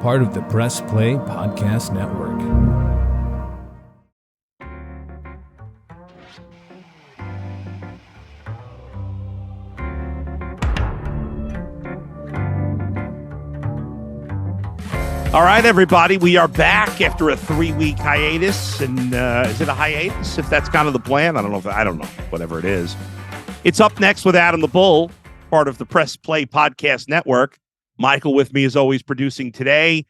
part of the Press Play Podcast Network. All right, everybody, we are back after a 3-week hiatus. And is it a hiatus? If that's kind of the plan, I don't know, whatever it is. It's Up Next with Adam the Bull, part of the Press Play Podcast Network. Michael with me is always producing today.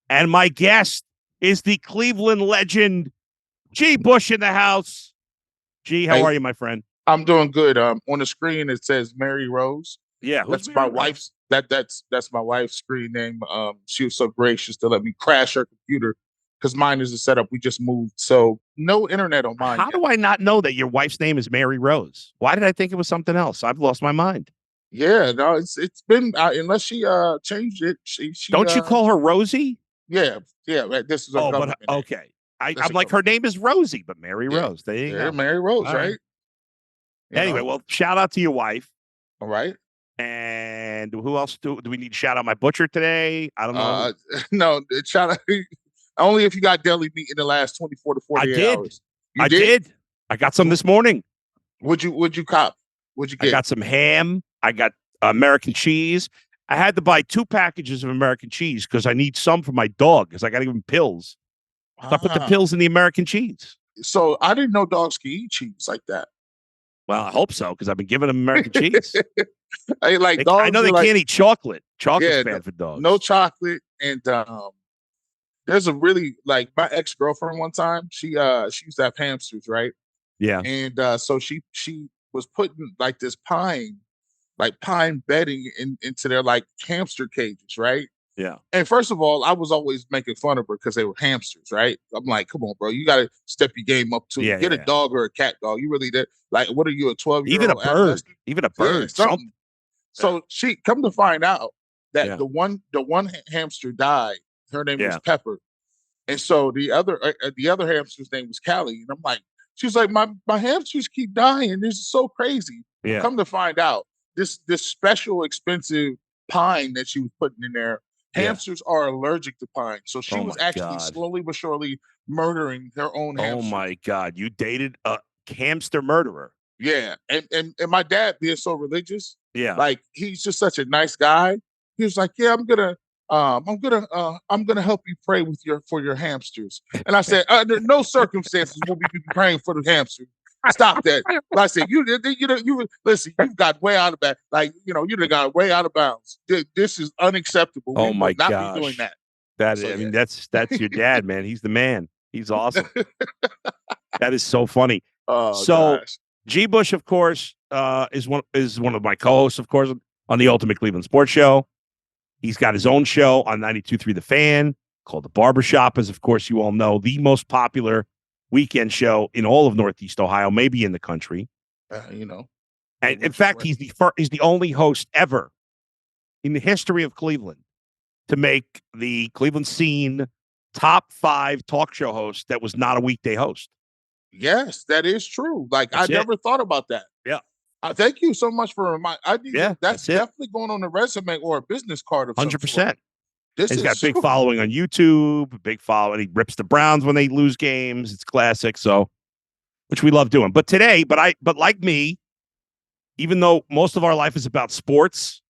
And my guest is the Cleveland legend, G. Bush in the house. G, how are you, my friend? I'm doing good. On the screen, it says Mary Rose. Yeah, that's my wife's. That's my wife's screen name. She was so gracious to let me crash her computer because mine is a setup. We just moved, so no internet on mine. How do I not know that your wife's name is Mary Rose? Why did I think it was something else? I've lost my mind. Yeah, no, it's been unless she changed it. She don't you call her Rosie? Yeah. This is okay. I'm like, her name is Rosie, but Mary Rose. There you go. Mary Rose, right? Anyway, well, shout out to your wife. All right. And who else do we need to shout out? My butcher today? I don't know. No, shout out only if you got deli meat in the last 24 to 48 hours. I did. I got some this morning. Would you cop? What'd you get? I got some ham. I got American cheese. I had to buy 2 packages of American cheese because I need some for my dog because I got to give him pills. So I put the pills in the American cheese. So I didn't know dogs can eat cheese like that. Well, I hope so because I've been giving them American cheese. I know they can't eat chocolate. Chocolate's bad for dogs. No chocolate. And there's a really my ex-girlfriend one time, she used to have hamsters, right? Yeah. And so she was putting this pine bedding into their hamster cages, right? Yeah. And first of all, I was always making fun of her because they were hamsters, right? I'm like, come on, bro, you got to step your game up to get a dog or a cat dog. You really did. What are you, a 12-year-old? Even a bird. Even a bird. Yeah, something. So she come to find out that the one hamster died. Her name was Pepper, and so the other hamster's name was Callie. And I'm like, she's like, my hamsters keep dying. This is so crazy. Yeah. Come to find out, this special expensive pine that she was putting in there, hamsters are allergic to pine. So she was actually slowly but surely murdering her own hamster. Oh my God! You dated a hamster murderer. Yeah, and my dad being so religious, yeah, he's just such a nice guy. He was like, yeah, I'm gonna help you pray for your hamsters. And I said, under no circumstances will we be praying for the hamsters. Stop that. I said, you listen, you've got way out of bounds. You got way out of bounds. This is unacceptable. Oh my God, not be doing that. That's your dad, man. He's the man. He's awesome. That is so funny. Oh, gosh. G. Bush, of course, is one of my co-hosts, of course, on the Ultimate Cleveland Sports Show. He's got his own show on 92.3 The Fan called The Barbershop, as, of course, you all know, the most popular weekend show in all of Northeast Ohio, maybe in the country. And in fact, he's the only host ever in the history of Cleveland to make the Cleveland Scene top 5 talk show host that was not a weekday host. Yes, that is true. I never thought about that. Yeah. Thank you so much for reminding. That's it. definitely going on a resume or a business card of 100%. He's got a big following on YouTube, a big following. He rips the Browns when they lose games. It's classic. So, which we love doing. But like me, even though most of our life is about sports,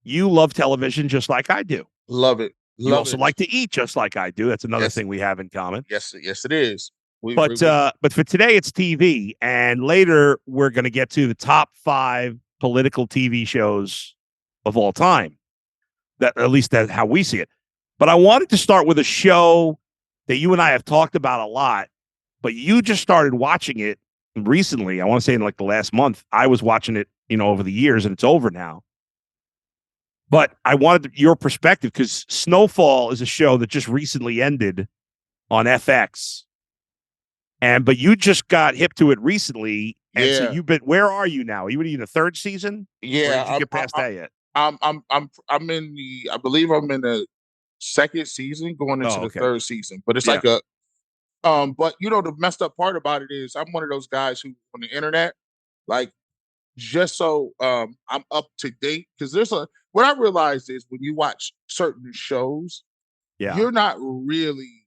you love television just like I do. Love it. You also like to eat just like I do. That's another thing we have in common. Yes, it is. But for today, it's TV. And later, we're going to get to the top 5 political TV shows of all time. At least that's how we see it. But I wanted to start with a show that you and I have talked about a lot, but you just started watching it recently. I want to say in the last month. I was watching it, over the years, and it's over now. But I wanted your perspective because Snowfall is a show that just recently ended on FX. But you just got hip to it recently, and so you've been. Where are you now? Are you in the 3rd season? Yeah, or did you get past that yet? I'm in the. I believe I'm in the 2nd season, going into the 3rd season. But it's but the messed up part about it is I'm one of those guys who on the internet, just so I'm up to date, because what I realized is when you watch certain shows, you're not really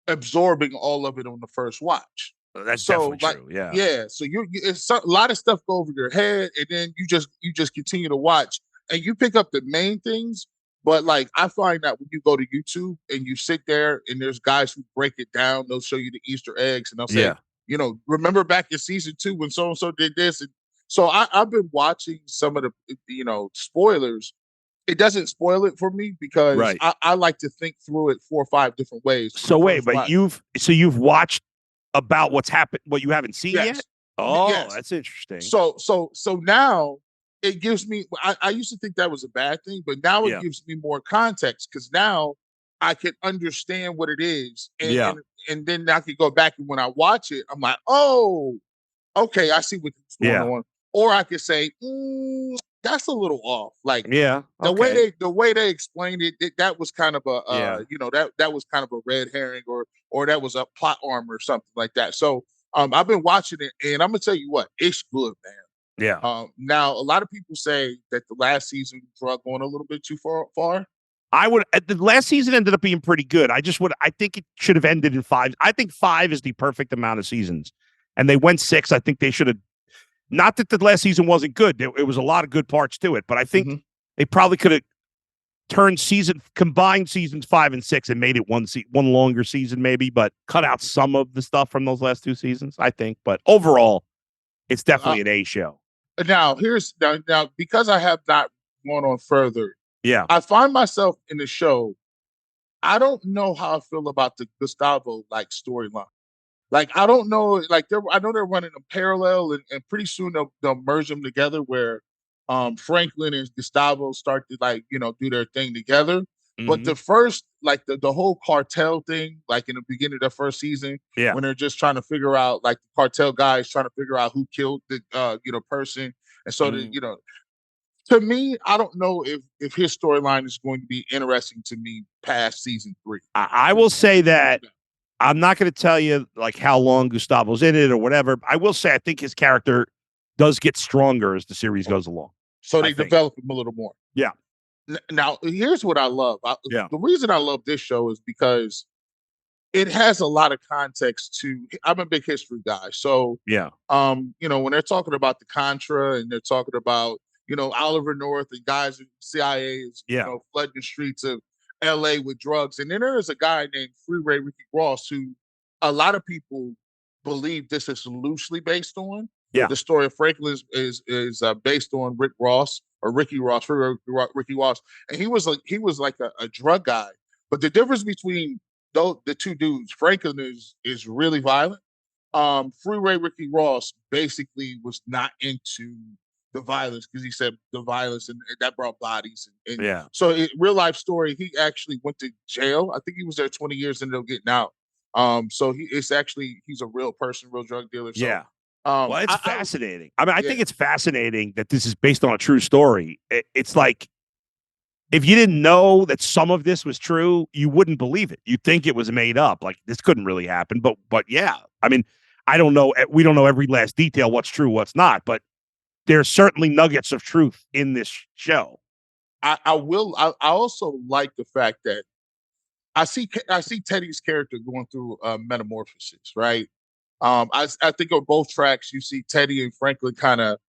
absorbing all of it on the first watch. That's definitely true. Yeah. So it's a lot of stuff go over your head, and then you just continue to watch, and you pick up the main things. But like I find that when you go to YouTube and you sit there, and there's guys who break it down, they'll show you the Easter eggs, and they'll say, remember back in season 2 when so and so did this, and so I've been watching some of the spoilers. It doesn't spoil it for me because I like to think through it 4 or 5 different ways. So wait, but you've watched about what's happened, what you haven't seen yet? Oh, that's interesting. So now it gives me. I used to think that was a bad thing, but now it gives me more context because now I can understand what it is, and then I can go back and when I watch it, I'm like, oh, okay, I see what's going on. Or I could say, that's a little off. Like, the way they explained it, that was kind of a that was kind of a red herring, or that was a plot arm or something like that. So I've been watching it, and I'm gonna tell you what, it's good, man. Yeah. Now a lot of people say that the last season drug on a little bit too far. The last season ended up being pretty good. I think it should have ended in 5. I think 5 is the perfect amount of seasons, and they went 6. I think they should have. Not that the last season wasn't good. It was a lot of good parts to it, but I think they probably could have combined seasons 5 and 6 and made it one longer season maybe, but cut out some of the stuff from those last 2 seasons, I think. But overall, it's definitely an A show. Now, now because I have not gone on further, I find myself in the show. I don't know how I feel about the Gustavo storyline. Like, I don't know, I know they're running a parallel, and pretty soon they'll merge them together where Franklin and Gustavo start to do their thing together. But the first, the whole cartel thing, in the beginning of the first season, when they're just trying to figure out, the cartel guys trying to figure out who killed the person. And so to me, I don't know if his storyline is going to be interesting to me past season 3. I will say that I'm not going to tell you how long Gustavo's in it or whatever. I will say I think his character does get stronger as the series goes along. So they develop him a little more. Yeah. Now, here's what I love. The reason I love this show is because it has a lot of context to. I'm a big history guy, so when they're talking about the Contra and they're talking about Oliver North and guys in CIA is flooding the streets of LA with drugs. And then there is a guy named Freeway Ricky Ross who a lot of people believe this is loosely based on. The story of Franklin is based on Rick Ross or Ricky Ross, Ricky Ross. And he was like a drug guy. But the difference between the two dudes, Franklin is really violent. Freeway Ricky Ross basically was not into the violence because he said the violence and that brought bodies. And so real life story, he actually went to jail. I think he was there 20 years and ended up getting out. So he's a real person, real drug dealer. So, well, it's fascinating. I think it's fascinating that this is based on a true story. It's like, if you didn't know that some of this was true, you wouldn't believe it. You'd think it was made up. Like, this couldn't really happen. But yeah, I mean, I don't know. We don't know every last detail, what's true, what's not. But there's certainly nuggets of truth in this show. I also like the fact that I see Teddy's character going through metamorphosis, right? I think on both tracks you see Teddy and Franklin kind of,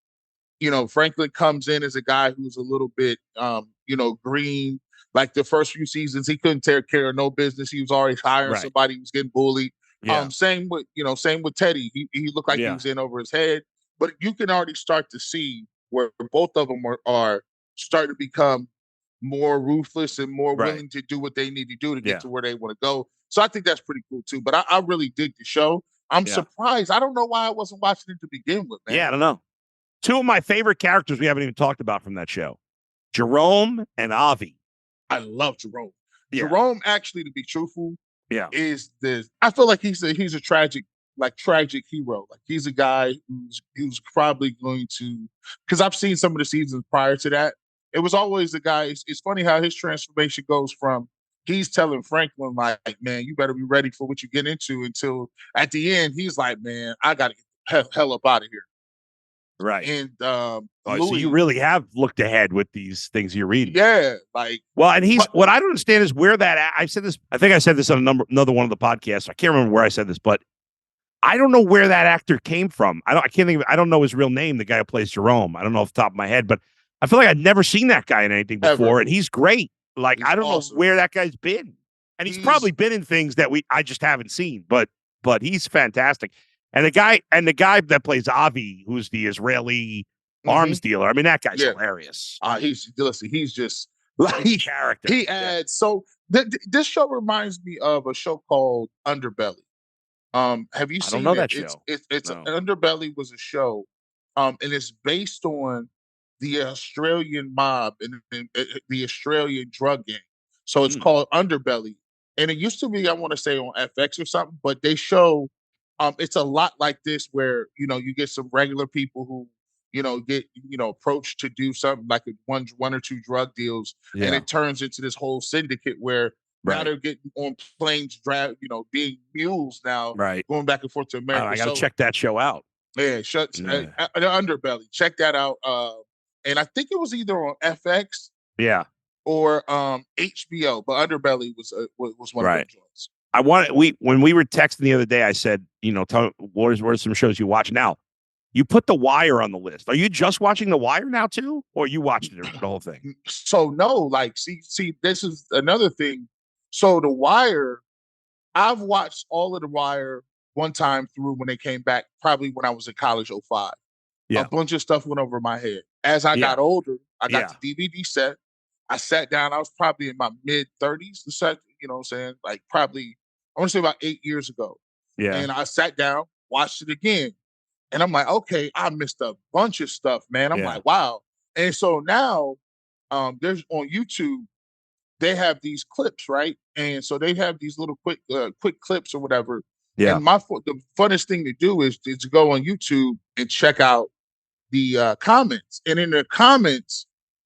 Franklin comes in as a guy who's a little bit, green. Like the first few seasons, he couldn't take care of no business. He was already hiring somebody. He was getting bullied. Same with Teddy. He looked like he was in over his head. But you can already start to see where both of them are starting to become more ruthless and more willing to do what they need to do to get to where they want to go. So I think that's pretty cool too. But I really dig the show. I'm surprised. I don't know why I wasn't watching it to begin with, man. Yeah, I don't know. 2 of my favorite characters we haven't even talked about from that show, Jerome and Avi. I love Jerome. Jerome, actually, to be truthful, is I feel like he's a tragic hero. Like, he's a guy who's probably going to, because I've seen some of the seasons prior to that. It was always the guy. It's funny how his transformation goes from he's telling Franklin, like, man, you better be ready for what you get into, until at the end, he's like, man, I got to get the hell up out of here. Right. And so you really have looked ahead with these things you're reading. Yeah, like and what I don't understand is where that I said this. I think I said this on another one of the podcasts. I can't remember where I said this, but I don't know where that actor came from. I can't think of. I don't know his real name. The guy who plays Jerome. I don't know off the top of my head, but I feel like I'd never seen that guy in anything before, and he's great. Like I don't know where that guy's been, and he's probably been in things that I just haven't seen. But he's fantastic. And the guy that plays Avi, who's the Israeli arms dealer. I mean, that guy's hilarious. He's just like character. He adds so. This show reminds me of a show called Underbelly. Have you seen? I don't know that show. It's Underbelly was a show, and it's based on the Australian mob and the Australian drug gang. So it's called Underbelly, and it used to be, I want to say, on FX or something. But they show, it's a lot like this, where you get some regular people who get approached to do something like one or two drug deals, and it turns into this whole syndicate where. Now they're getting on planes, being mules now, going back and forth to America. I got to check that show out. Yeah, the Underbelly. Check that out. And I think it was either on FX, or HBO. But Underbelly was one of the joints. When we were texting the other day, I said, what are some shows you watch now? You put The Wire on the list. Are you just watching The Wire now too, or you watched the whole thing? So no, like see, this is another thing. So The Wire, I've watched all of The Wire one time through when they came back, probably when I was in college, 05. A bunch of stuff went over my head. As I got older, I got the DVD set. I sat down. I was probably in my mid-30s. The set, you know what I'm saying? Like probably, I want to say about 8 years ago. Yeah. And I sat down, watched it again. And I'm like, okay, I missed a bunch of stuff, man. I'm like, wow. And so now there's on YouTube, they have these clips, right? And so they have these little quick clips or whatever. Yeah. And the funnest thing to do is to go on YouTube and check out the comments. And in the comments,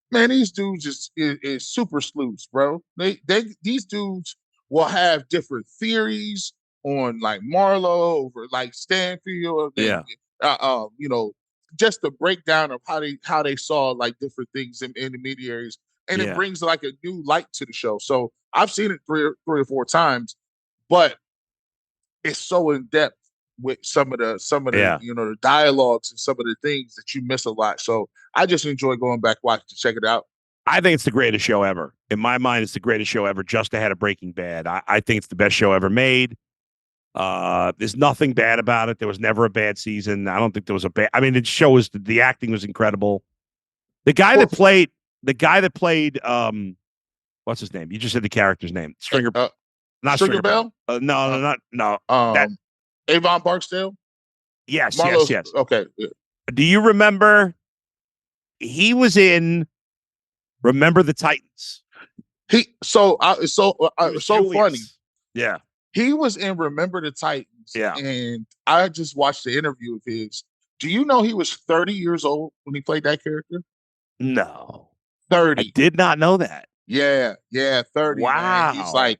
man, these dudes is super sleuths, bro. These dudes will have different theories on like Marlowe over like Stanfield. Just the breakdown of how they saw like different things in intermediaries. And it brings like a new light to the show. So I've seen it three or four times, but it's so in depth with some of the the dialogues and some of the things that you miss a lot. So I just enjoy going back watching to check it out. I think it's the greatest show ever. In my mind, it's the greatest show ever, just ahead of Breaking Bad. I think it's the best show ever made. There's nothing bad about it. There was never a bad season. I don't think there was a bad. I mean, the acting was incredible. The guy that played. What's his name? You just said the character's name. Stringer. Not Stringer Bell. No. Avon Barksdale. Yes. Okay. Yeah. Do you remember? He was in Remember the Titans. So funny. Yeah. He was in Remember the Titans. Yeah. And I just watched the interview of his. Do you know he was 30 years old when he played that character? No. 30. I did not know that. Yeah, 30. Wow. Man. He's like,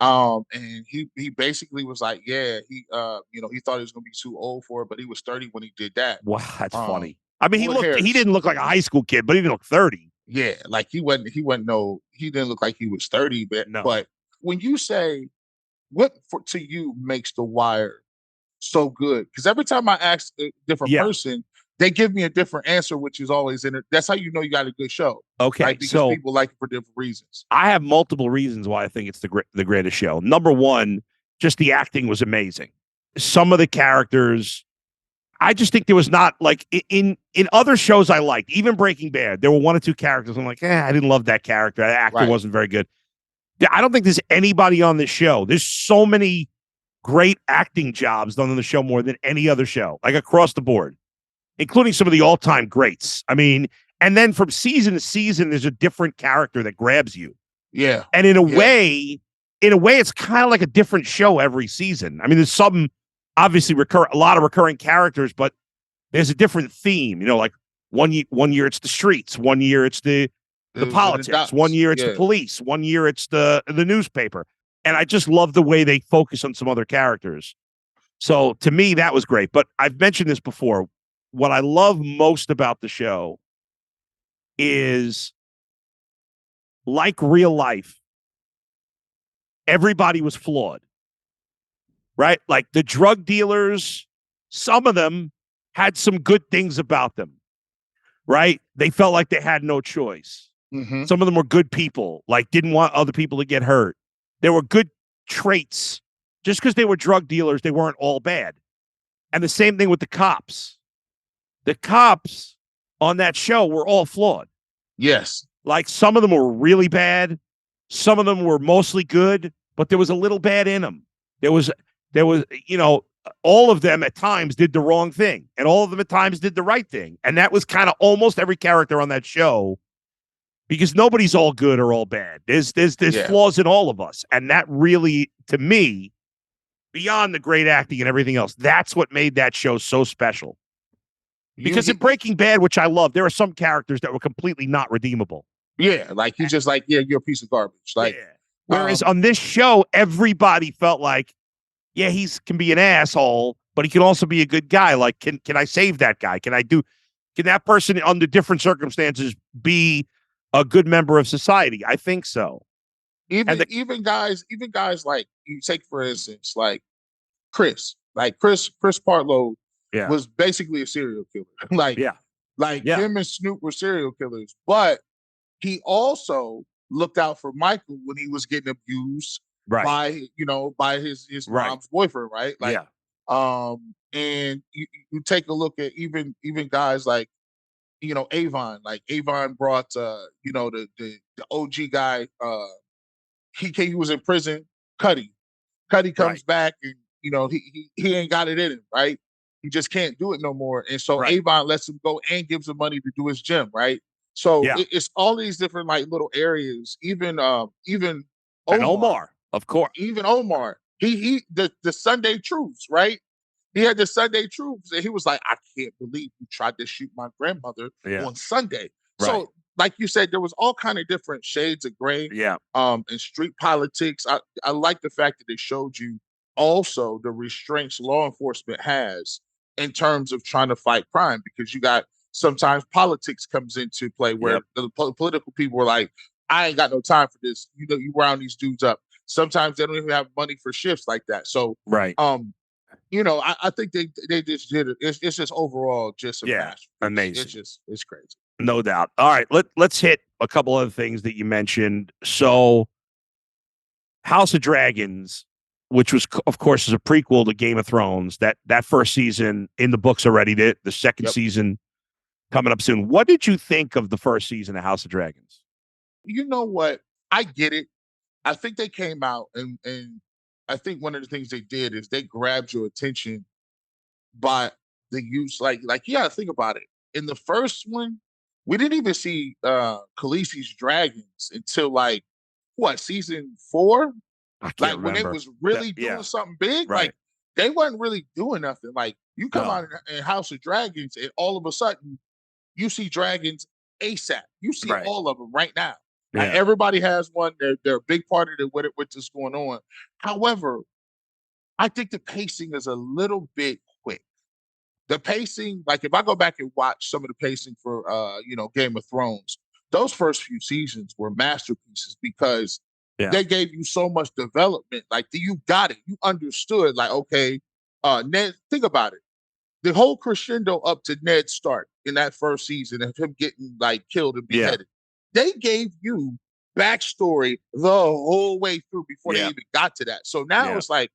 and he basically was like, he thought he was gonna be too old for it, but he was 30 when he did that. Wow, that's funny. I mean, he didn't look like a high school kid, but he didn't look 30. Yeah, like he didn't look like he was 30, but when you say what to you makes The Wire so good, because every time I ask a different person, they give me a different answer, which is always in it. That's how you know you got a good show. Okay, right? Because people like it for different reasons. I have multiple reasons why I think it's the greatest show. Number one, just the acting was amazing. Some of the characters, I just think there was not like in other shows I liked, even Breaking Bad, there were one or two characters I'm like, I didn't love that character. That actor wasn't very good. I don't think there's anybody on this show. There's so many great acting jobs done on the show more than any other show, like across the board, including some of the all-time greats. I mean, and then from season to season, there's a different character that grabs you. Yeah. And in a way, it's kind of like a different show every season. I mean, there's some obviously a lot of recurring characters, but there's a different theme. Like one year it's the streets, one year it's the politics, one year it's the police, one year it's the newspaper. And I just love the way they focus on some other characters. So to me, that was great. But I've mentioned this before. what I love most about the show is, like real life, everybody was flawed, right? Like the drug dealers, some of them had some good things about them, right? They felt like they had no choice. Mm-hmm. Some of them were good people, like didn't want other people to get hurt. There were good traits. Just because they were drug dealers, they weren't all bad. And the same thing with the cops. The cops on that show were all flawed. Yes. Like some of them were really bad. Some of them were mostly good, but there was a little bad in them. There was, all of them at times did the wrong thing, and all of them at times did the right thing. And that was kind of almost every character on that show, because nobody's all good or all bad. There's flaws in all of us. And that really, to me, beyond the great acting and everything else, that's what made that show so special. Because in Breaking Bad, which I love, there are some characters that were completely not redeemable. Yeah, like he's just like, you're a piece of garbage. Like, whereas on this show, everybody felt like, he can be an asshole, but he can also be a good guy. Like, can I save that guy? Can that person under different circumstances be a good member of society? I think so. Even guys like, you take for instance, like Chris Partlow was basically a serial killer. Him and Snoop were serial killers, but he also looked out for Michael when he was getting abused by his mom's boyfriend, right? And you take a look at even guys like, Avon. Like Avon brought the OG guy, he was in prison. Cuddy comes back, and he ain't got it in him, right? He just can't do it no more. And so Avon lets him go and gives him money to do his gym, right? So it's all these different like little areas. Even Omar, of course. Even Omar. The Sunday Truths, right? He had the Sunday Truths, and he was like, I can't believe you tried to shoot my grandmother on Sunday. Right. So, like you said, there was all kind of different shades of gray. And street politics. I like the fact that they showed you also the restraints law enforcement has in terms of trying to fight crime, because you got sometimes politics comes into play where the political people were like, I ain't got no time for this. You round these dudes up. Sometimes they don't even have money for shifts like that. So, I think they just did it. It's just overall just a masterpiece. Amazing. It's crazy. No doubt. All right, let's hit a couple other things that you mentioned. So, House of Dragons, which was, of course, is a prequel to Game of Thrones. That first season in the books already. The second season coming up soon. What did you think of the first season of House of Dragons? You know what? I get it. I think they came out and I think one of the things they did is they grabbed your attention by the use, like you gotta think about it. In the first one, we didn't even see Khaleesi's dragons until like season 4? Like when they was really doing something big. Right. Like they wasn't really doing nothing. Like you come out in House of Dragons and all of a sudden you see dragons ASAP. You see all of them right now. Like everybody has one. They're a big part of what's going on. However, I think the pacing is a little bit quick. The pacing, like if I go back and watch some of the pacing for Game of Thrones, those first few seasons were masterpieces because they gave you so much development. Like you got it. You understood, like, okay, Ned, think about it. The whole crescendo up to Ned Stark in that first season of him getting like killed and beheaded. They gave you backstory the whole way through before they even got to that. So now it's like,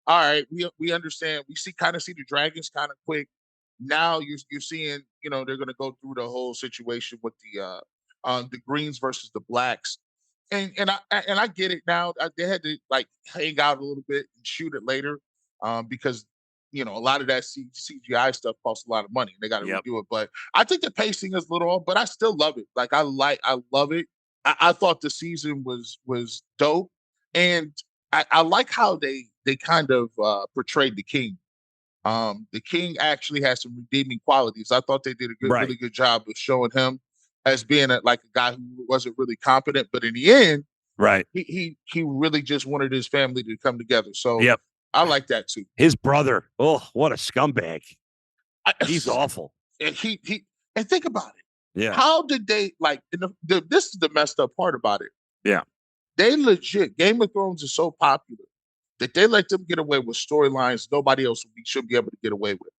all right, we understand. We kind of see the dragons kind of quick. Now you're seeing, they're going to go through the whole situation with the Greens versus the Blacks, and I get it now. They had to like hang out a little bit and shoot it later, because a lot of that CGI stuff costs a lot of money, and they got to redo it. But I think the pacing is a little off, but I still love it. Like I love it. I thought the season was dope, and I like how they kind of portrayed the king. The king actually has some redeeming qualities. I thought they did a really good job of showing him as being a guy who wasn't really competent, but in the end, he really just wanted his family to come together. So I like that too. His brother, what a scumbag! He's awful. and he and think about it. Yeah. How did they like? This is the messed up part about it. Yeah. They legit Game of Thrones is so popular that they let them get away with storylines nobody else should be able to get away with.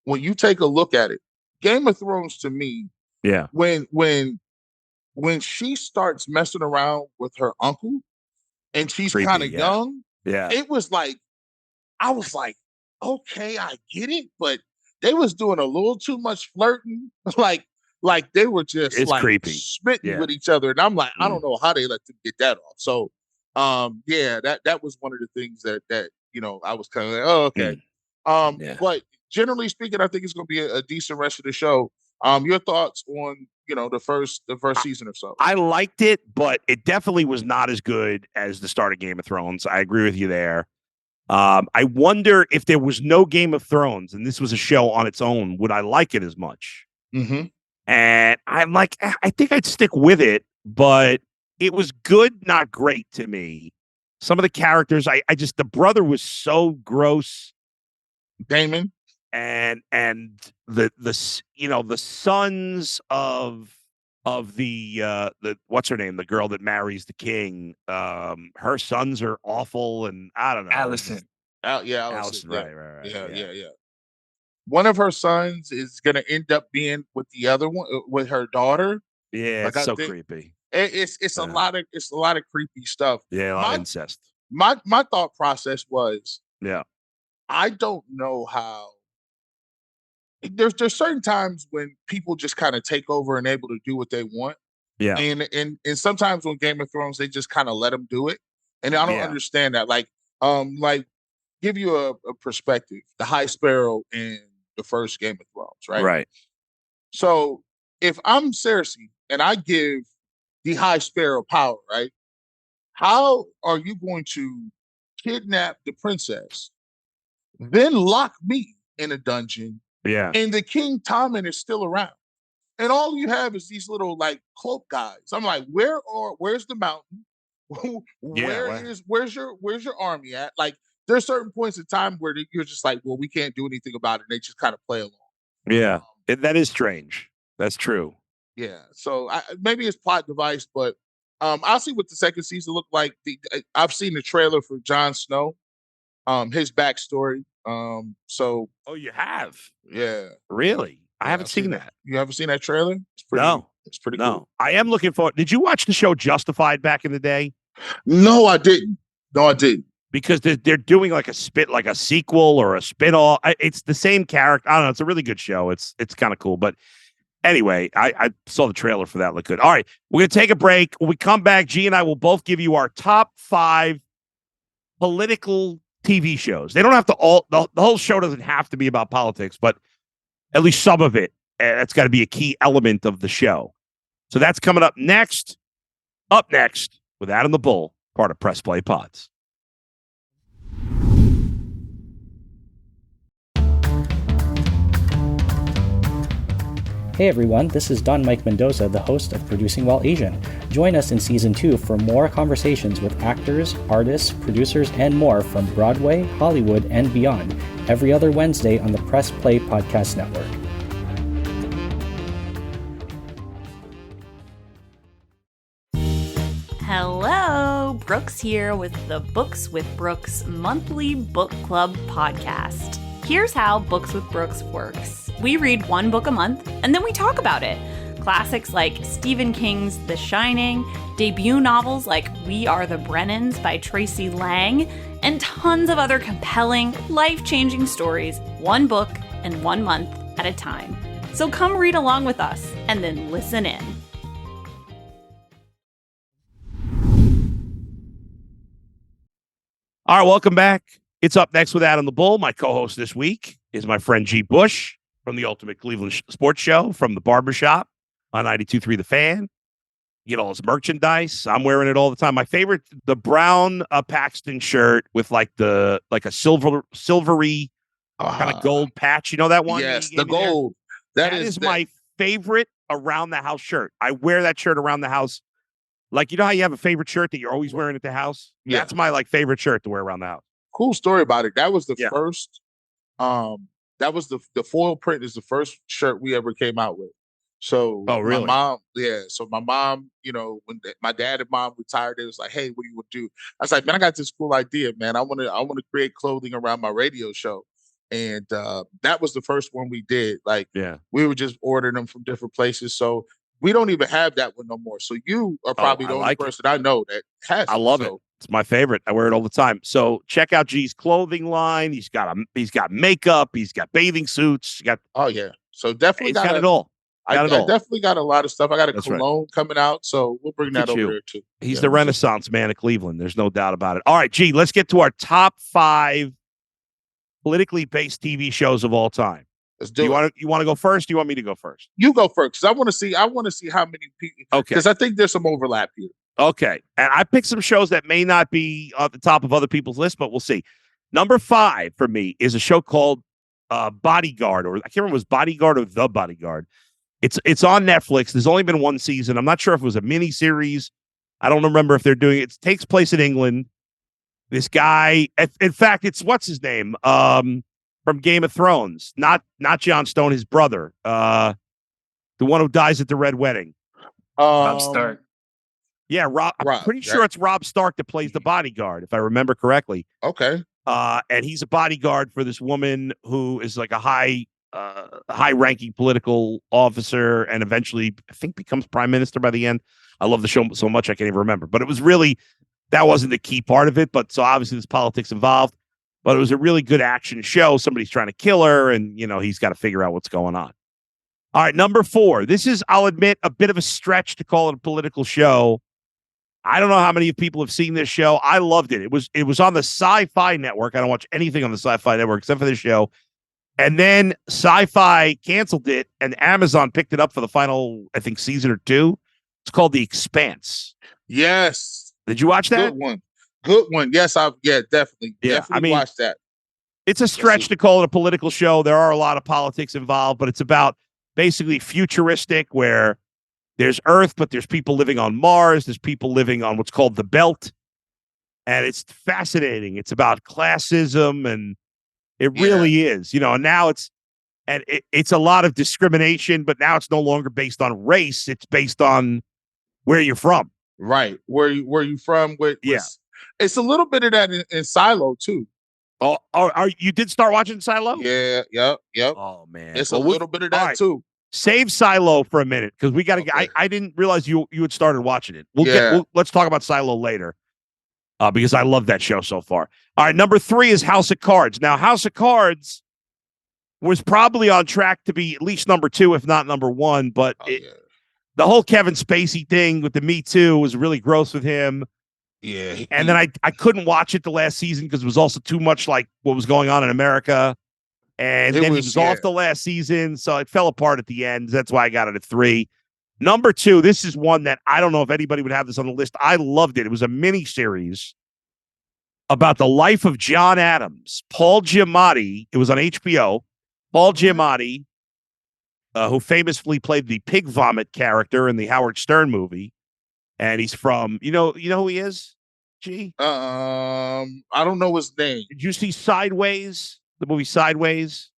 When you take a look at it, Game of Thrones to me, yeah, when she starts messing around with her uncle and she's kind of young, it was like I was like, okay, I get it, but they was doing a little too much flirting, like they were just it's like creepy. smitten with each other, and I'm like, I don't know how they let them get that off. So, yeah, that was one of the things that I was kind of like, oh, okay, but generally speaking, I think it's going to be a decent rest of the show. Your thoughts on the first season or so? I liked it, but it definitely was not as good as the start of Game of Thrones. I agree with you there. I wonder if there was no Game of Thrones and this was a show on its own, would I like it as much? Mm-hmm. And I'm like, I think I'd stick with it, but it was good, not great to me. Some of the characters, I just the brother was so gross, Damon, and the sons of the what's her name, the girl that marries the king, her sons are awful, and I don't know. Allison. Allison. Right. Yeah. One of her sons is gonna end up being with the other one, with her daughter. Yeah, it's so creepy. It's a lot of creepy stuff. Yeah, a lot of incest. My thought process was, I don't know how. There's certain times when people just kind of take over and able to do what they want. Yeah. And sometimes on Game of Thrones, they just kind of let them do it. And I don't understand that. Like give you a perspective. The High Sparrow in the first Game of Thrones, right? Right. So if I'm Cersei and I give the High Sparrow power, right? How are you going to kidnap the princess, then lock me in a dungeon? Yeah. And the King Tommen is still around. And all you have is these little like cloak guys. I'm like, where's the mountain? Where's your army at? Like, there's certain points in time where you're just like, well, we can't do anything about it. And they just kind of play along. Yeah. That is strange. That's true. Yeah. So maybe it's plot device, but I'll see what the second season look like. I've seen the trailer for Jon Snow, his backstory. So you have? Yeah. Really? I haven't seen that. You haven't seen that trailer? It's pretty cool. I am looking forward. Did you watch the show Justified back in the day? No, I didn't. Because they're doing like a sequel or a spin-off. It's the same character. I don't know. It's a really good show. It's kind of cool. But anyway, I saw the trailer for that. Look good. All right, we're going to take a break. When we come back, G and I will both give you our top 5 political TV shows. They don't have to the whole show doesn't have to be about politics, but at least some of it. That's got to be a key element of the show. So that's coming up next. Up next with Adam the Bull, part of Press Play Pods. Hey everyone, this is Don Mike Mendoza, the host of Producing While Asian. Join us in Season 2 for more conversations with actors, artists, producers, and more from Broadway, Hollywood, and beyond, every other Wednesday on the Press Play Podcast Network. Hello, Brooks here with the Books with Brooks monthly book club podcast. Here's how Books with Brooks works. We read one book a month, and then we talk about it. Classics like Stephen King's The Shining, debut novels like We Are the Brennans by Tracy Lang, and tons of other compelling, life-changing stories, one book and 1 month at a time. So come read along with us, and then listen in. All right, welcome back. It's Up Next with Adam the Bull. My co-host this week is my friend G. Bush from the Ultimate Cleveland Sports Show from the Barbershop on 92.3 The Fan. You get all his merchandise. I'm wearing it all the time. My favorite, the brown Paxton shirt with like a silvery kind of gold patch. You know that one? Yes, the gold. That is my favorite around the house shirt. I wear that shirt around the house. Like, you know how you have a favorite shirt that you're always wearing at the house? Yeah. That's my favorite shirt to wear around the house. Cool story about it. That was the first that was the foil print is the first shirt we ever came out with. So really? My mom, so my mom, when my dad and mom retired, it was like, hey, what do you want to do? I was like, man, I got this cool idea, man. I want to create clothing around my radio show. And that was the first one we did. Like, we were just ordering them from different places. So we don't even have that one no more. So you are probably the only person I know that has it. I love it. It's my favorite. I wear it all the time. So check out G's clothing line. He's got makeup. He's got bathing suits. So definitely got it all. I definitely got a lot of stuff. I got a cologne coming out, so we'll bring that over there too. He's the Renaissance man of Cleveland. There's no doubt about it. All right, G, let's get to our top 5 politically based TV shows of all time. Let's do it. You want to go first? Do you want me to go first? You go first, because I want to see how many people. Okay. Because I think there's some overlap here. Okay. And I picked some shows that may not be at the top of other people's list, but we'll see. Number 5 for me is a show called Bodyguard, or I can't remember if it was Bodyguard or The Bodyguard. It's on Netflix. There's only been one season. I'm not sure if it was a mini series. I don't remember if they're doing it. It takes place in England. This guy, in fact, it's what's his name? From Game of Thrones. Not Jon Snow, his brother. The one who dies at the Red Wedding. Robb Stark. Yeah, I'm pretty sure it's Robb Stark that plays the bodyguard, if I remember correctly. Okay. And he's a bodyguard for this woman who is like a high-ranking political officer, and eventually, I think, becomes prime minister by the end. I love the show so much I can't even remember. But it was really, that wasn't the key part of it. But so obviously there's politics involved. But it was a really good action show. Somebody's trying to kill her, and he's got to figure out what's going on. All right, number 4. This is, I'll admit, a bit of a stretch to call it a political show. I don't know how many people have seen this show. I loved it. It was on the Sci-Fi Network. I don't watch anything on the Sci-Fi Network except for this show. And then Sci-Fi canceled it, and Amazon picked it up for the final, I think, season or 2. It's called The Expanse. Yes. Did you watch that? Good one. Yes, definitely. Yeah, definitely watched that. It's a stretch to call it a political show. There are a lot of politics involved, but it's about basically futuristic, where there's Earth, but there's people living on Mars. There's people living on what's called the Belt. And it's fascinating. It's about classism, and it really is. And now it's a lot of discrimination, but now it's no longer based on race. It's based on where you're from. Right. Where you from? It's a little bit of that in Silo too. Oh, you did start watching Silo? Yeah. Yep. Oh man, it's a little bit of that too. Save Silo for a minute, because we got to. Okay. I didn't realize you had started watching it. Let's talk about Silo later, because I love that show so far. All right, number 3 is House of Cards. Now, House of Cards was probably on track to be at least number 2, if not number 1. But the whole Kevin Spacey thing with the Me Too was really gross with him. Yeah. And then I couldn't watch it the last season because it was also too much like what was going on in America. And then he was off the last season, so it fell apart at the end. That's why I got it at 3. Number 2, this is one that I don't know if anybody would have this on the list. I loved it. It was a mini series about the life of John Adams. Paul Giamatti. It was on HBO. Paul Giamatti, who famously played the pig vomit character in the Howard Stern movie. And he's from, you know who he is? G? I don't know his name. Did you see Sideways? The movie Sideways?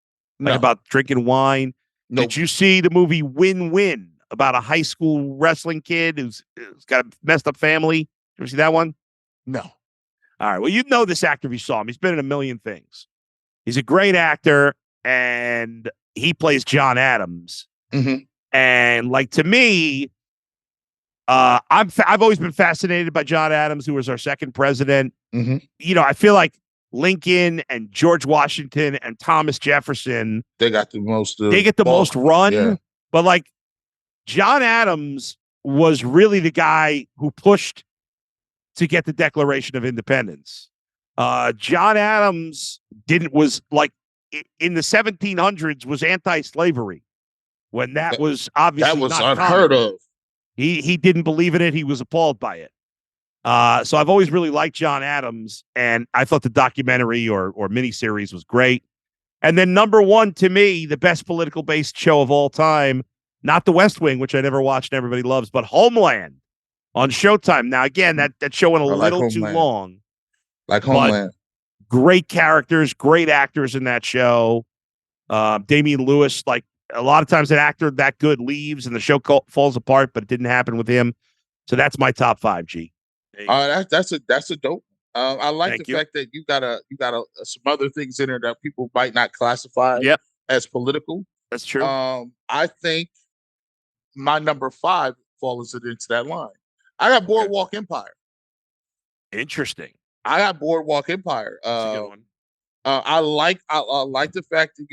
Like about drinking wine? Nope. Did you see the movie Win-Win about a high school wrestling kid who's got a messed up family? Did you ever see that one? No. All right. Well, you know this actor if you saw him. He's been in a million things. He's a great actor, and he plays John Adams. Mm-hmm. And like, to me, I've always been fascinated by John Adams, who was our second president. Mm-hmm. I feel like Lincoln and George Washington and Thomas Jefferson, they got the most. They get the most run, yeah. But like John Adams was really the guy who pushed to get the Declaration of Independence. John Adams was like in the 1700s was anti-slavery, when that was obviously that was not unheard common. of. He didn't believe in it. He was appalled by it. So I've always really liked John Adams, and I thought the documentary or miniseries was great. And then number 1 to me, the best political-based show of all time, not The West Wing, which I never watched and everybody loves, but Homeland on Showtime. Now, again, that show went a little too long. Like Homeland. Great characters, great actors in that show. Damian Lewis, like a lot of times an actor that good leaves and the show falls apart, but it didn't happen with him. So that's my top 5, G. That's a dope. I like the fact that you got some other things in there that people might not classify as political. That's true. I think my number 5 falls into that line. I got Boardwalk Empire. Interesting. I got Boardwalk Empire. That's a good one. I like the fact that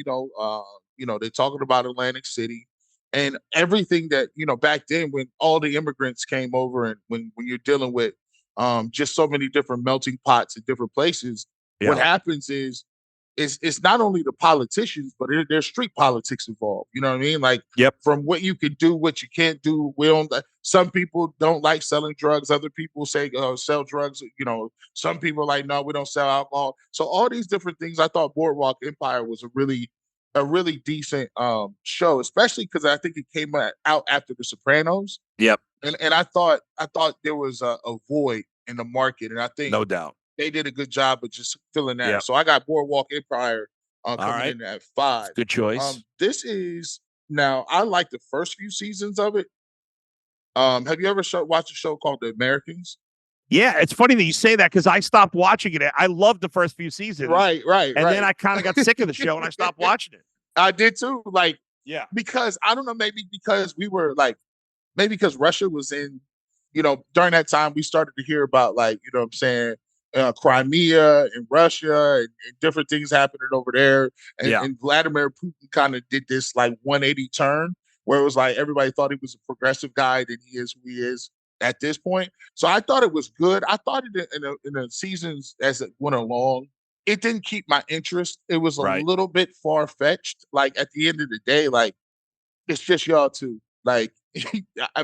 they're talking about Atlantic City and everything that back then when all the immigrants came over and when you're dealing with just so many different melting pots in different places. What happens is it's not only the politicians, but there's street politics involved. You know what I mean? Like from what you can do, what you can't do. Some people don't like selling drugs. Other people say sell drugs. Some people are like, no, we don't sell alcohol. So all these different things. I thought Boardwalk Empire was a really decent show, especially because I think it came out after The Sopranos. Yep. And I thought there was a void in the market, and I think no doubt they did a good job of just filling that. Yep. So I got Boardwalk Empire coming in at 5. Good choice. This is now I like the first few seasons of it. Have you ever watched a show called The Americans? Yeah, it's funny that you say that because I stopped watching it. I loved the first few seasons. Right. And then I kind of got sick of the show and I stopped watching it. I did too. Because I don't know, maybe because we were maybe because Russia was in, during that time we started to hear about Crimea and Russia and different things happening over there. And Vladimir Putin kind of did this 180 turn where it was like everybody thought he was a progressive guy, then he is who he is at this point. So I thought it was good. I thought it in the seasons as it went along, it didn't keep my interest. It was a little bit far-fetched. At the end of the day, it's just y'all two. I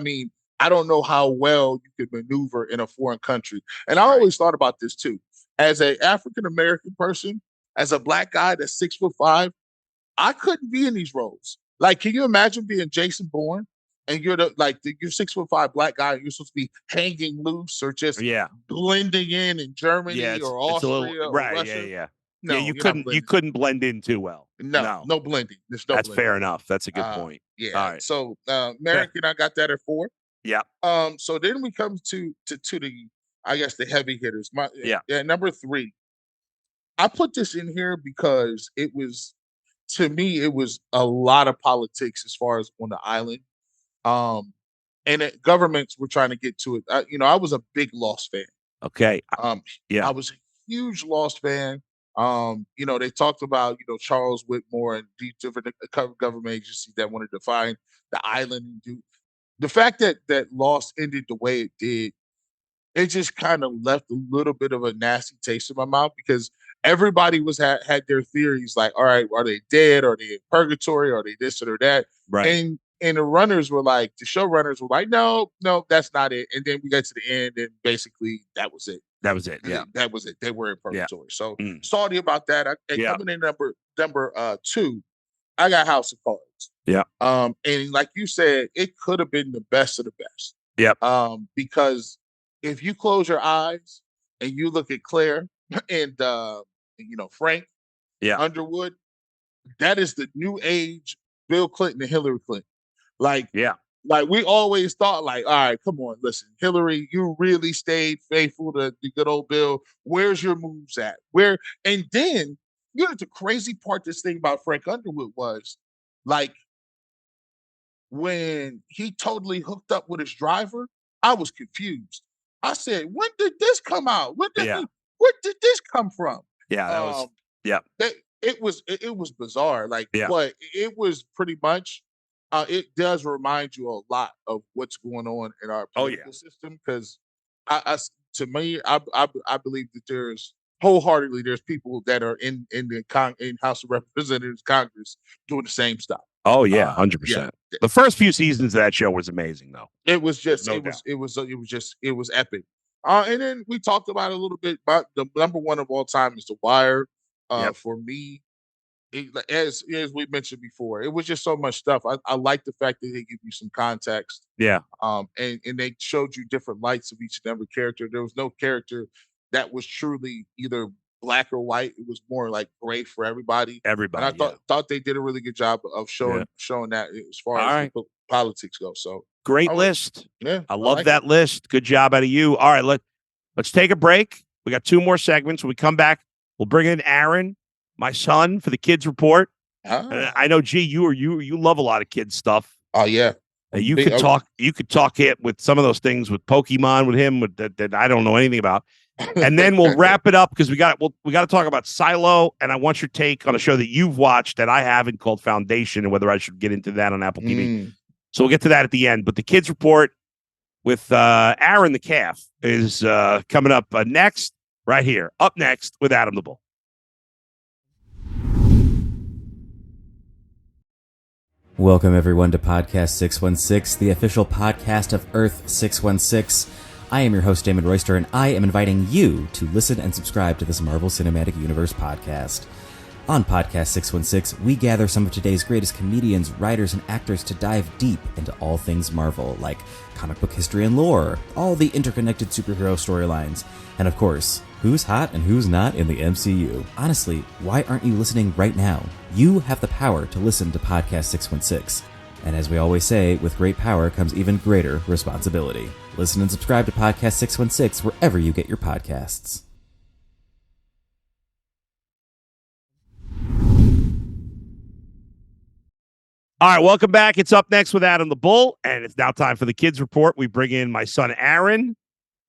mean, I don't know how well you could maneuver in a foreign country. And I always thought about this too. As an African-American person, as a Black guy that's 6'5", I couldn't be in these roles. Can you imagine being Jason Bourne and you're you're 6'5" Black guy and you're supposed to be hanging loose or just blending in Germany or Austria or Russia? No, you couldn't blend in too well. No blending. That's blending. Fair enough. That's a good point. Yeah. All right. So American, I got that at 4. Yeah. So then we come to the, I guess, the heavy hitters. Number 3. I put this in here because to me, it was a lot of politics as far as on the island. And governments were trying to get to it. I was a big Lost fan. Okay. I was a huge Lost fan. They talked about, Charles Whitmore and these different government agencies that wanted to find the island and do the fact that Lost ended the way it did. It just kind of left a little bit of a nasty taste in my mouth because everybody had their theories all right, are they dead? Are they in purgatory? Are they this or that? Right. And the runners were the showrunners were like, no, that's not it. And then we got to the end and basically that was it. That was it. Yeah. That was it. They were in purgatory. So salty about that. Coming in number 2, I got House of Cards. Yeah. And like you said, it could have been the best of the best. Yep. Because if you close your eyes and you look at Claire and Frank Underwood, that is the new age Bill Clinton and Hillary Clinton. We always thought all right, come on, listen, Hillary, you really stayed faithful to the good old Bill. Where's your moves at? And then, the crazy part, this thing about Frank Underwood was when he totally hooked up with his driver, I was confused. I said, when did this come out? Where did this come from? Yeah, that was, it was bizarre. But it was pretty much, it does remind you a lot of what's going on in our political system. Because to me, I believe that there's people that are in House of Representatives, Congress doing the same stuff. Oh yeah, 100%. The first few seasons of that show was amazing, though. It was just, it was epic. And then we talked about a little bit about the number 1 of all time is The Wire. For me, as we mentioned before, it was just so much stuff. I like the fact that they give you some context. Yeah. And they showed you different lights of each and every character. There was no character that was truly either black or white. It was more like gray for everybody. Everybody. And I thought they did a really good job of showing that as far as the politics go. So great list. Yeah, I love that list. Good job out of you. All right, let's take a break. We got 2 more segments. When we come back, we'll bring in Aaron, my son, for the kids report. I know, G, you love a lot of kids stuff. Oh yeah. You could talk it with some of those things with Pokemon with him that I don't know anything about. And then we'll wrap it up because we got to talk about Silo, and I want your take on a show that you've watched that I haven't called Foundation, and whether I should get into that on Apple TV. So we'll get to that at the end. But the kids report with Aaron the Calf is coming up next, right here. Up next with Adam the Bull. Welcome, everyone, to Podcast 616, the official podcast of Earth 616. I am your host, Damon Royster, and I am inviting you to listen and subscribe to this Marvel Cinematic Universe podcast. On Podcast 616, we gather some of today's greatest comedians, writers, and actors to dive deep into all things Marvel, like comic book history and lore, all the interconnected superhero storylines, and of course, who's hot and who's not in the MCU. Honestly, why aren't you listening right now? You have the power to listen to Podcast 616. And as we always say, with great power comes even greater responsibility. Listen and subscribe to Podcast 616 wherever you get your podcasts. All right, welcome back. It's Up Next with Adam the Bull, and it's now time for the kids report. We bring in my son, Aaron,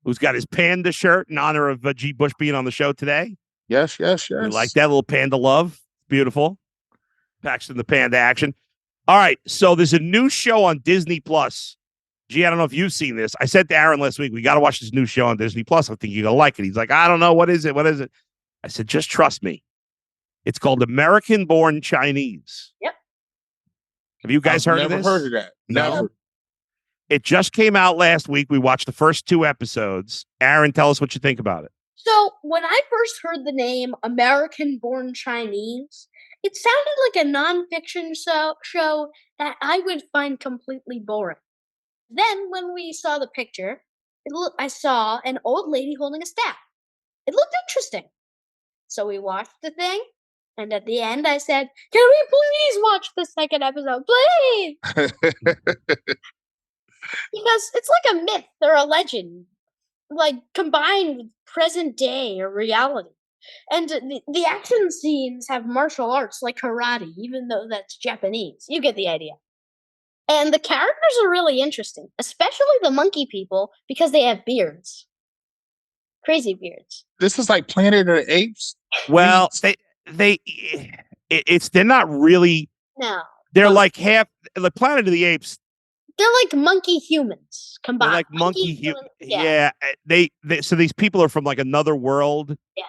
who's got his panda shirt in honor of G. Bush being on the show today. Yes. We like that little panda love. Beautiful. Paxton the panda action. All right, so there's a new show on Disney Plus. Gee, I don't know if you've seen this. I said to Aaron last week, we got to watch this new show on Disney Plus. I think you're going to like it. He's like, I don't know. What is it? I said, just trust me. It's called American Born Chinese. Yep. Have you guys heard of this? Never heard of that. No. Never. It just came out last week. We watched the first 2 episodes. Aaron, tell us what you think about it. So when I first heard the name American Born Chinese, it sounded like a nonfiction show that I would find completely boring. Then when we saw the picture, I saw an old lady holding a staff. It looked interesting. So we watched the thing, and at the end I said, can we please watch the second episode, please? Because it's like a myth or a legend, like combined with present day or reality. And the action scenes have martial arts like karate, even though that's Japanese. You get the idea. And the characters are really interesting, especially the monkey people, because they have beards. Crazy beards. This is like Planet of the Apes. Well, they're not really. No. They're like half the Planet of the Apes. They're like monkey humans combined. They're like monkey humans. Yeah. So these people are from like another world. Yeah.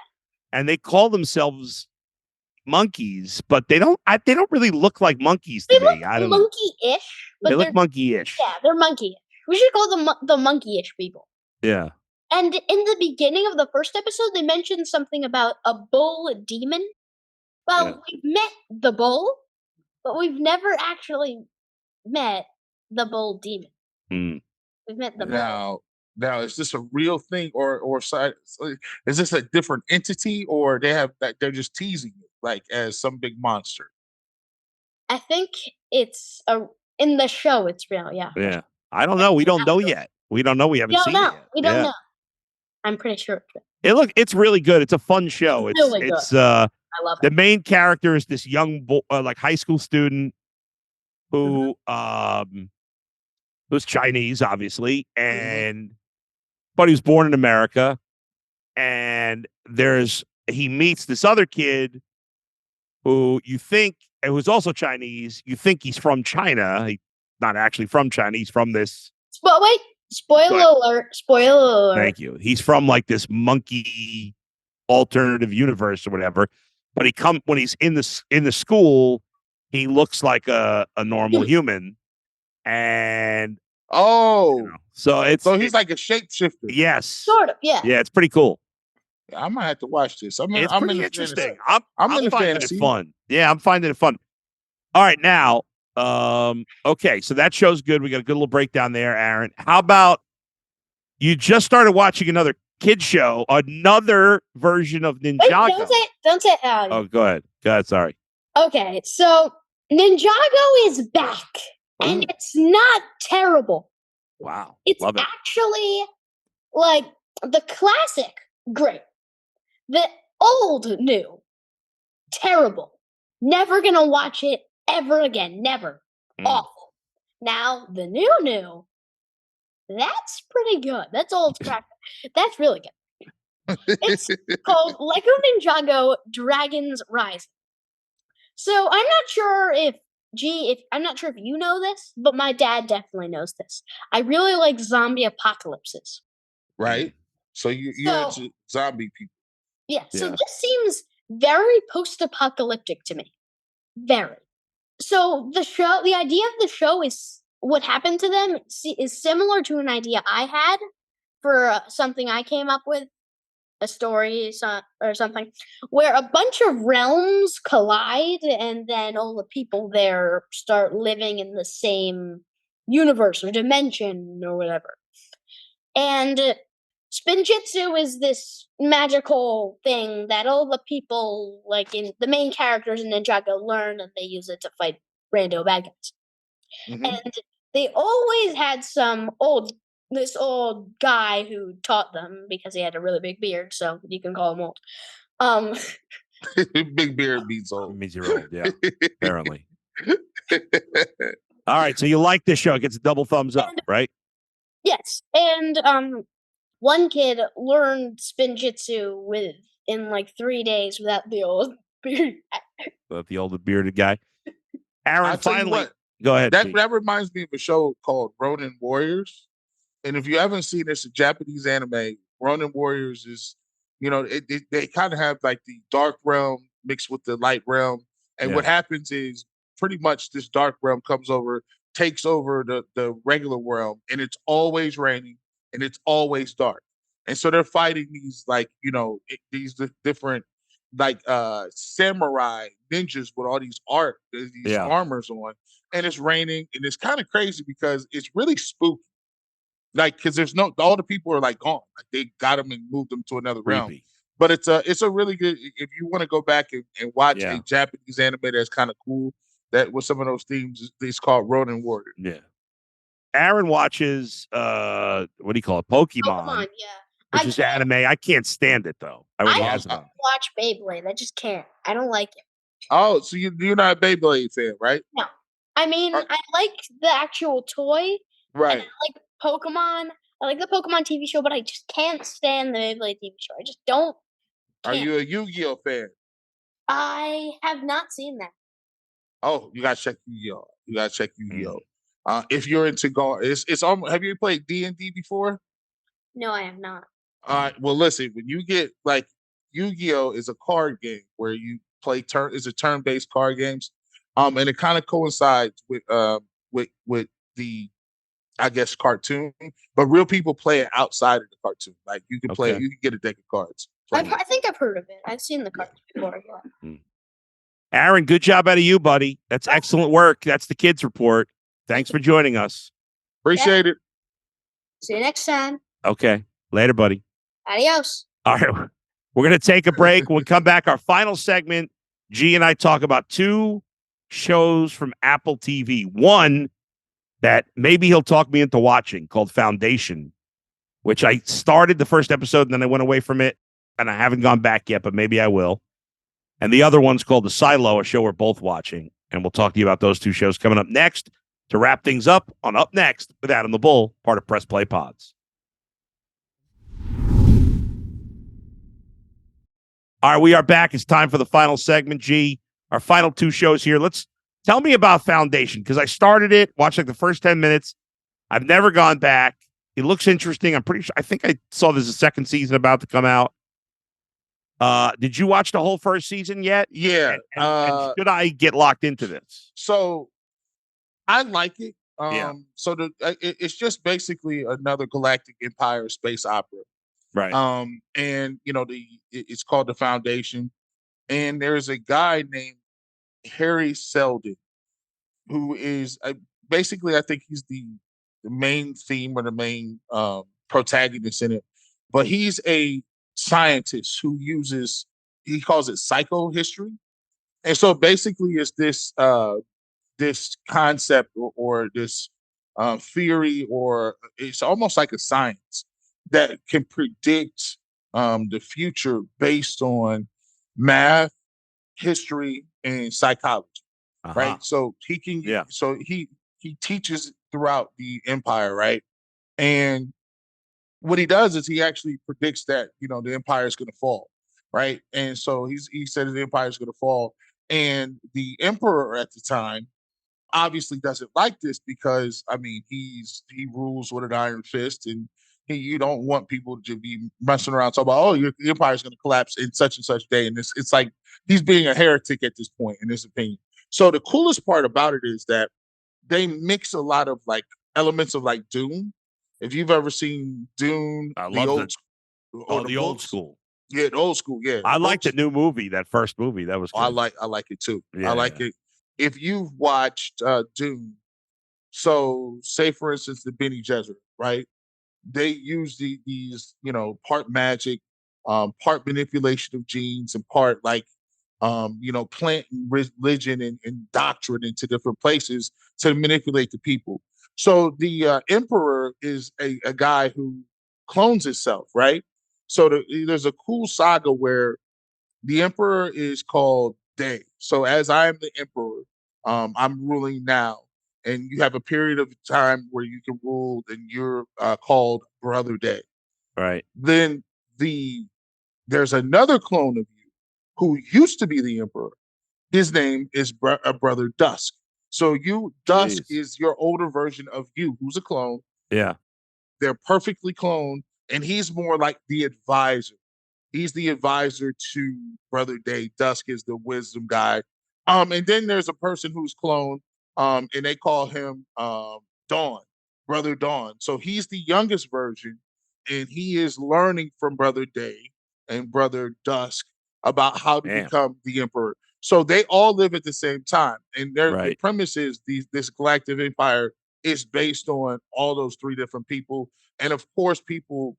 And they call themselves monkeys, but they don't really look like monkeys to me. I don't know. Monkey-ish. They look monkey-ish. Yeah, they're monkey-ish. We should call them the monkey-ish people. Yeah. And in the beginning of the first episode, they mentioned something about a bull demon. Well, we've met the bull, but we've never actually met the bull demon. We've met the bull. Now, is this a real thing, or is this a different entity, or they're just teasing it like as some big monster? I think it's in the show. It's real, yeah. Yeah, I don't know. We don't know yet. We don't know. We haven't seen it yet. We don't know. I'm pretty sure. It's really good. It's a fun show. It's really good. I love it. The main character is this young like high school student who who's Chinese, obviously, but he was born in America, and he meets this other kid who who's also Chinese. You think he's from China. He's not actually from China. He's from this. But wait, spoiler alert! Spoiler alert! Thank you. He's from like this monkey alternative universe or whatever. But when he's in the school, he looks like a normal human, and so he's like a shapeshifter. Yes, sort of. Yeah, it's pretty cool. I might have to watch this. It's pretty interesting. I'm in finding fantasy. it fun. Yeah, I'm finding it fun. All right, now, okay, so that show's good. We got a good little breakdown there, Aaron. How about you just started watching another kids show, another version of Ninjago. Wait, don't say. Oh, go ahead. Go ahead. Sorry. Okay, so Ninjago is back, and it's not terrible. Wow, It's love it. actually like the classic, great. The old, new, terrible. Never gonna watch it ever again. Never. Awful. Now the new, that's pretty good. That's old crap. That's really good. It's called Lego Ninjago Dragons Rising. So I'm not sure if I'm not sure if you know this, but my dad definitely knows this. I really like zombie apocalypses. Right. So you're into zombie people. Yeah. So this seems very post-apocalyptic to me. Very. So the idea of the show is what happened to them is similar to an idea I had for something I came up with, a story or something, where a bunch of realms collide and then all the people there start living in the same universe or dimension or whatever. And Spinjitzu is this magical thing that all the people, like in the main characters in Ninjago, learn, and they use it to fight rando bad guys. And they always had this old guy who taught them because he had a really big beard, so you can call him old. Big beard means old. It means you're old, yeah. Apparently. All right, so you like this show? It gets a double thumbs up, right? Yes, and one kid learned Spinjitzu in like 3 days without the old beard. The older bearded guy. Aaron, finally, go ahead. That reminds me of a show called Ronin Warriors. And if you haven't seen this, a Japanese anime, Ronin Warriors is, they kind of have like the dark realm mixed with the light realm. And what happens is pretty much this dark realm takes over the regular realm, and it's always raining and it's always dark. And so they're fighting these these different like samurai ninjas with all these armors on, and it's raining, and it's kind of crazy because it's really spooky. Like, because there's all the people are like gone. Like they got them and moved them to another realm. But it's a really good, if you want to go back and watch a Japanese anime that's kind of cool, that with some of those themes, it's called Ronin Warrior. Yeah. Aaron watches what do you call it? Pokemon, which is anime. I can't stand it though. I watch Beyblade. I just can't. I don't like it. Oh, so you're not a Beyblade fan, right? No. I mean, I like the actual toy. Right. And I like Pokemon. I like the Pokemon TV show, but I just can't stand the Beyblade TV show. I just don't. Are you a Yu-Gi-Oh fan? I have not seen that. Oh, you gotta check Yu-Gi-Oh. If you're into it's almost. Have you played D&D before? No, I have not. Well, listen. When you get like Yu-Gi-Oh is a card game where you play turn-based card games, and it kind of coincides with the, I guess, cartoon, but real people play it outside of the cartoon. Like you can play it, you can get a deck of cards. I think I've heard of it. I've seen the cartoon before. Yeah. Aaron, good job out of you, buddy. That's excellent work. That's the Kids Report. Thanks for joining us. Appreciate it. See you next time. Okay. Later, buddy. Adios. All right. We're going to take a break. When we come back, our final segment, G and I talk about 2 shows from Apple TV. One that maybe he'll talk me into watching called Foundation, which I started the first episode and then I went away from it and I haven't gone back yet, but maybe I will. And the other one's called The Silo, a show we're both watching. And we'll talk to you about those 2 shows coming up next to wrap things up on Up Next with Adam the Bull, part of Press Play Pods. All right, we are back. It's time for the final segment, G. Our final 2 shows here. Tell me about Foundation, because I started it, watched like the first 10 minutes. I've never gone back. It looks interesting. I think I saw there's a second season about to come out. Did you watch the whole first season yet? Yeah. And should I get locked into this? So I like it. So it's just basically another Galactic Empire space opera. Right. And it's called The Foundation. And there's a guy named Harry Seldon, who is basically, I think he's the main theme or the main protagonist in it. but he's a scientist who he calls it psychohistory. And so basically it's this concept or this theory, or it's almost like a science that can predict the future based on math, history, and psychology. Right. So he can. Yeah. So he teaches throughout the empire. Right. And what he does is he actually predicts that the empire is going to fall. Right. And so he said the empire is going to fall, and the emperor at the time obviously doesn't like this because he rules with an iron fist, and you don't want people to be messing around talking about, oh, your empire is going to collapse in such and such day, and it's like he's being a heretic at this point in his opinion. So the coolest part about it is that they mix a lot of like elements of like Dune. If you've ever seen Dune, I love the old school. Yeah, the old school. Yeah, I like the new movie, that first movie. That was good. I like it too. Yeah, I like it. If you've watched Dune, so say for instance the Bene Gesserit, right? They use these part magic, part manipulation of genes, and part like plant religion and doctrine into different places to manipulate the people. So the emperor is a guy who clones himself, right? So there's a cool saga where the emperor is called Day. So as I am the emperor, I'm ruling now, and you have a period of time where you can rule, and you're called Brother Day. Right. Then there's another clone of you who used to be the emperor. His name is Brother Dusk. So Dusk is your older version of you, who's a clone. Yeah. They're perfectly cloned, and he's more like the advisor. He's the advisor to Brother Day. Dusk is the wisdom guy. And then there's a person who's cloned, and they call him Dawn, Brother Dawn. So he's the youngest version, and he is learning from Brother Day and Brother Dusk about how to become the emperor. So they all live at the same time, and their premise is this galactic empire is based on all those three different people. And of course, people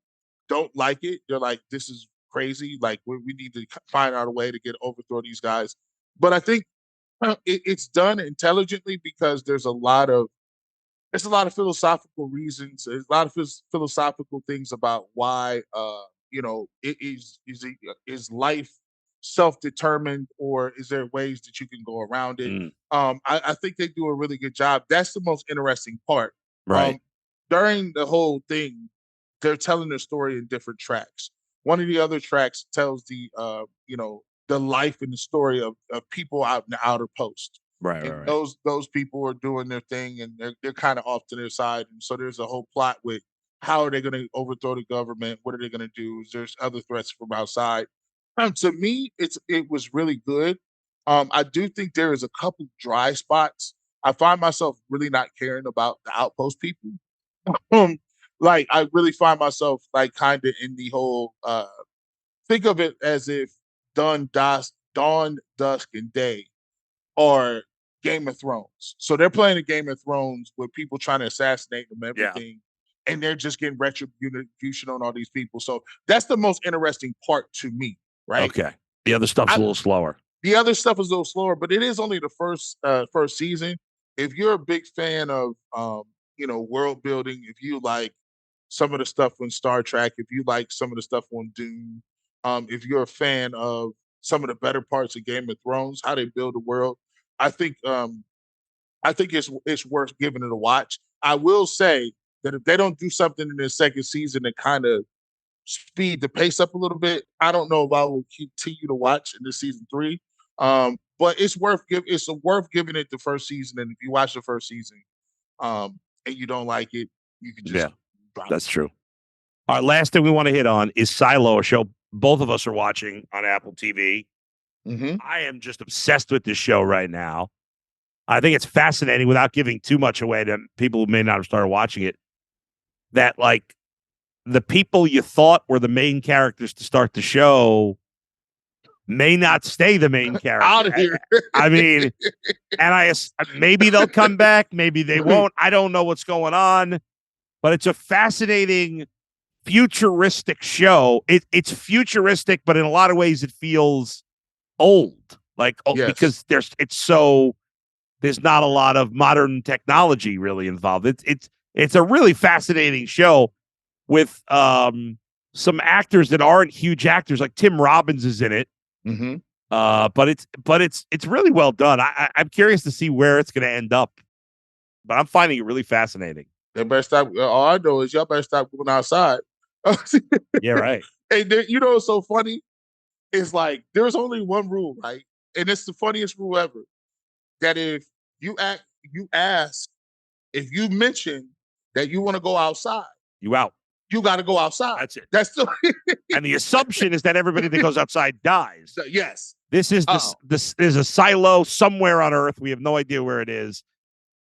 don't like it. They're like, this is crazy. Like we need to find out a way to overthrow these guys. But I think it's done intelligently because there's a lot of philosophical reasons. There's a lot of philosophical things about why is life self-determined, or is there ways that you can go around it? I think they do a really good job. That's the most interesting part. Right. During the whole thing, they're telling their story in different tracks. One of the other tracks tells the life and the story of people out in the outer post. Right. Those people are doing their thing, and they're kind of off to their side. And so there's a whole plot with how are they going to overthrow the government? What are they going to do? There's other threats from outside. To me, it was really good. I do think there is a couple dry spots. I find myself really not caring about the outpost people. Like I really find myself like kind of in the whole think of it as if Dawn, Dusk, and Day are Game of Thrones. So they're playing a Game of Thrones with people trying to assassinate them, everything, and they're just getting retribution on all these people. So that's the most interesting part to me, right? Okay. The other stuff's a little slower. The other stuff is a little slower, but it is only the first season. If you're a big fan of world building, if you like some of the stuff on Star Trek, if you like some of the stuff on Dune, if you're a fan of some of the better parts of Game of Thrones, how they build the world, I think it's worth giving it a watch. I will say that if they don't do something in the second season to kind of speed the pace up a little bit, I don't know if I will continue to watch in this season 3. But it's worth giving it the first season. And if you watch the first season, and you don't like it, you can just drop that's true. Our last thing we want to hit on is Silo, a show both of us are watching on Apple TV. Mm-hmm. I am just obsessed with this show right now. I think it's fascinating, without giving too much away to people who may not have started watching it, that like the people you thought were the main characters to start the show may not stay the main character. Out of here. I mean, and maybe they'll come back, maybe they won't. I don't know what's going on, but it's a fascinating futuristic show. It's futuristic, but in a lot of ways it feels old. Because there's not a lot of modern technology really involved. It's a really fascinating show with some actors that aren't huge actors, like Tim Robbins is in it. Mm-hmm. But it's really well done. I'm curious to see where it's going to end up, but I'm finding it really fascinating. They better stop. All I know is y'all better stop going outside. Yeah, right. And what's so funny? It's like there's only one rule, right? And it's the funniest rule ever. That if you mention that you want to go outside, you out. You got to go outside. That's it. That's the and the assumption is that everybody that goes outside dies. Yes. This is this is a silo somewhere on Earth. We have no idea where it is,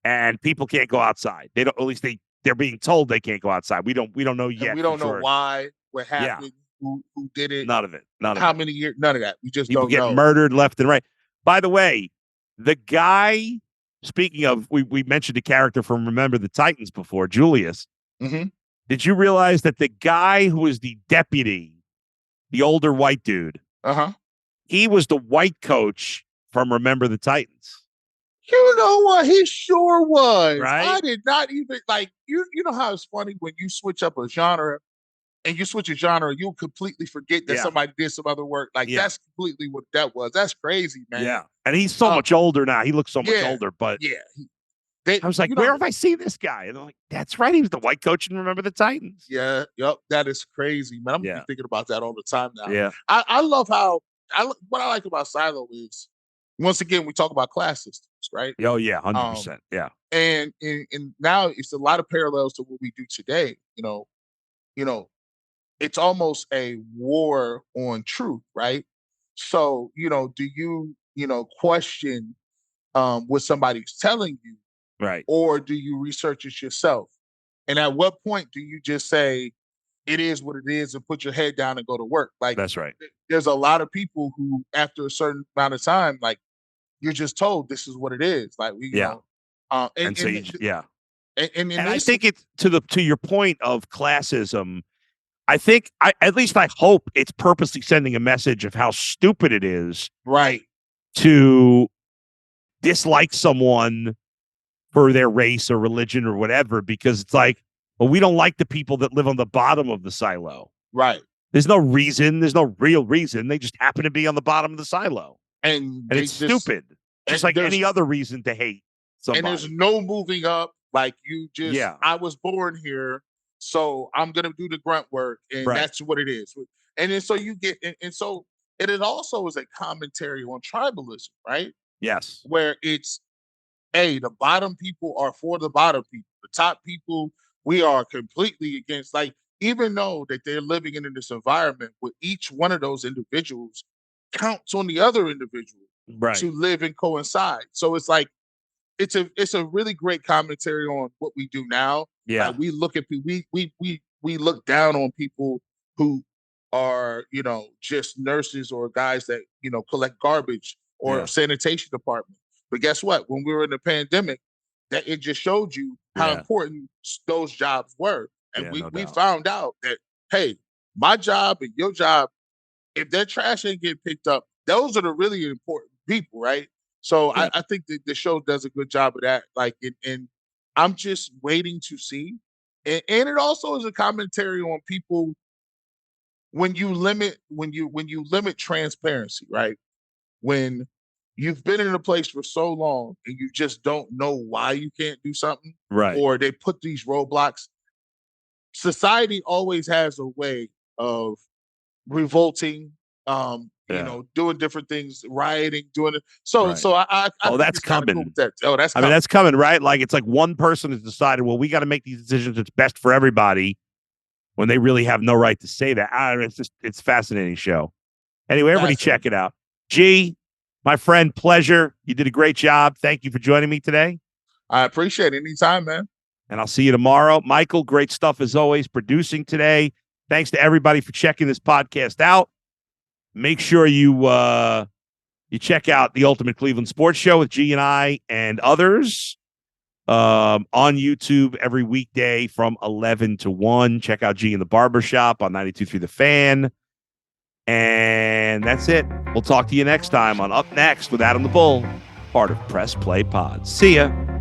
and people can't go outside. They don't. At least they're being told they can't go outside. We don't know yet. And we don't know why. What happened? Yeah. Who did it? None of it. How many years? None of that. We just people don't know. Get murdered left and right. By the way, the guy. Speaking of, we mentioned a character from Remember the Titans before, Julius. Mm-hmm. Did you realize that the guy who was the deputy, the older white dude, he was the white coach from Remember the Titans? You know what? He sure was. Right? I did not even you know how it's funny when you switch up a genre and you switch a genre, you'll completely forget that somebody did some other work. That's completely what that was. That's crazy, man. Yeah. And he's so much older now. He looks so much older, but I was like, where have I seen this guy? And they're like, that's right. He was the white coach and Remember the Titans. Yeah. Yep. That is crazy, man. I'm thinking about that all the time now. Yeah. I love how what I like about Silo is once again, we talk about class systems, right? Oh yeah. 100%. Yeah. And now it's a lot of parallels to what we do today. It's almost a war on truth, right? So, do you, question what somebody's telling you? Right. Or do you research it yourself? And at what point do you just say, it is what it is and put your head down and go to work? That's right. There's a lot of people who, after a certain amount of time, you're just told this is what it is. And I think it's to your point of classism. I think at least I hope it's purposely sending a message of how stupid it is, right, to dislike someone for their race or religion or whatever, because it's like, well, we don't like the people that live on the bottom of the silo. Right. There's no reason. There's no real reason. They just happen to be on the bottom of the silo, and it's stupid. Just like any other reason to hate somebody. And there's no moving up. I was born here. So I'm going to do the grunt work, and that's what it is. And then so you get, and so it also is a commentary on tribalism, right? Yes. Where it's, the bottom people are for the bottom people. The top people, we are completely against, even though that they're living in this environment where each one of those individuals counts on the other individual to live and coincide. So it's it's a really great commentary on what we do now. Yeah. We look at people, we look down on people who are, just nurses or guys that, collect garbage or sanitation department. But guess what? When we were in the pandemic, that it just showed you how important those jobs were. And we found out that, hey, my job and your job, if that trash ain't getting picked up, those are the really important people, right? So I think that the show does a good job of that. And I'm just waiting to see. And it also is a commentary on people when you limit transparency, right? When you've been in a place for so long and you just don't know why you can't do something, right? Or they put these roadblocks. Society always has a way of revolting, doing different things, rioting, doing it. So I that's coming. Cool that's coming. I mean, that's coming, right? It's like one person has decided, well, we got to make these decisions that's best for everybody, when they really have no right to say that. It's a fascinating show. Anyway, everybody check it out. G, my friend, pleasure. You did a great job. Thank you for joining me today. I appreciate it. Anytime, man. And I'll see you tomorrow. Michael, great stuff as always, producing today. Thanks to everybody for checking this podcast out. Make sure you check out the Ultimate Cleveland Sports Show with G and I and others. on YouTube every weekday from 11 to 1. Check out G in the Barbershop on 92.3 The Fan. And that's it. We'll talk to you next time on Up Next with Adam the Bull, part of Press Play Pod. See ya.